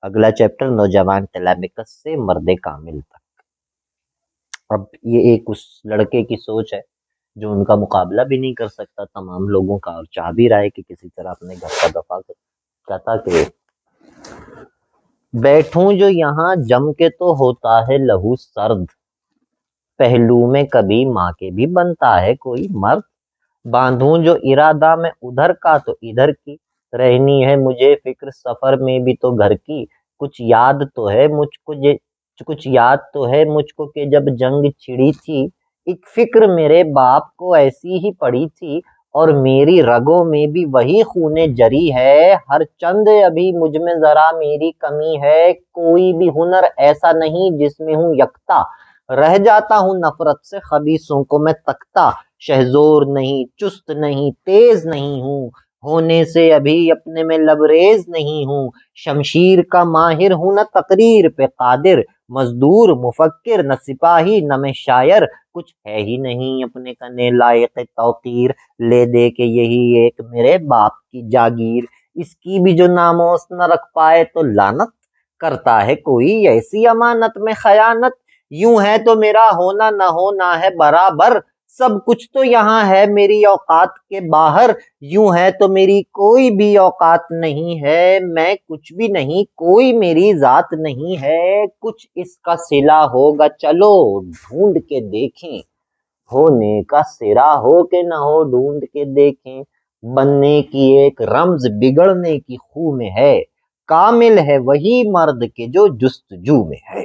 اگلا چیپٹر نوجوان تلامکس سے مرد کامل تک۔ اب یہ ایک اس لڑکے کی سوچ ہے جو ان کا مقابلہ بھی نہیں کر سکتا تمام لوگوں کا، اور چاہ بھی رہا ہے کہ کسی طرح اپنے گھر کا دفاع کرے۔ کہتا کہ بیٹھوں جو یہاں جم کے تو ہوتا ہے لہو سرد، پہلو میں کبھی ماں کے بھی بنتا ہے کوئی مرد، باندھوں جو ارادہ میں ادھر کا تو ادھر کی، رہنی ہے مجھے فکر سفر میں بھی تو گھر کی، کچھ یاد تو ہے مجھ کو کہ جب جنگ چھڑی تھی، ایک فکر میرے باپ کو ایسی ہی پڑی تھی، اور میری رگوں میں بھی وہی خون جری ہے، ہر چند ابھی مجھ میں ذرا میری کمی ہے، کوئی بھی ہنر ایسا نہیں جس میں ہوں یکتا، رہ جاتا ہوں نفرت سے خبیثوں کو میں تکتا، شہزور نہیں چست نہیں تیز نہیں ہوں، ہونے سے ابھی اپنے میں لبریز نہیں ہوں، شمشیر کا ماہر ہوں نہ تقریر پہ قادر، مزدور مفکر نہ سپاہی نہ میں شاعر، کچھ ہے ہی نہیں اپنے کنے لائق توقیر، لے دے کے یہی ایک میرے باپ کی جاگیر، اس کی بھی جو ناموس نہ رکھ پائے تو لعنت، کرتا ہے کوئی ایسی امانت میں خیانت، یوں ہے تو میرا ہونا نہ ہونا ہے برابر، سب کچھ تو یہاں ہے میری اوقات کے باہر، یوں ہے تو میری کوئی بھی اوقات نہیں ہے، میں کچھ بھی نہیں کوئی میری ذات نہیں ہے، کچھ اس کا صلہ ہوگا چلو ڈھونڈ کے دیکھیں، ہونے کا سرا ہو کہ نہ ہو ڈھونڈ کے دیکھیں، بننے کی ایک رمز بگڑنے کی خو میں ہے، کامل ہے وہی مرد کے جو جستجو میں ہے۔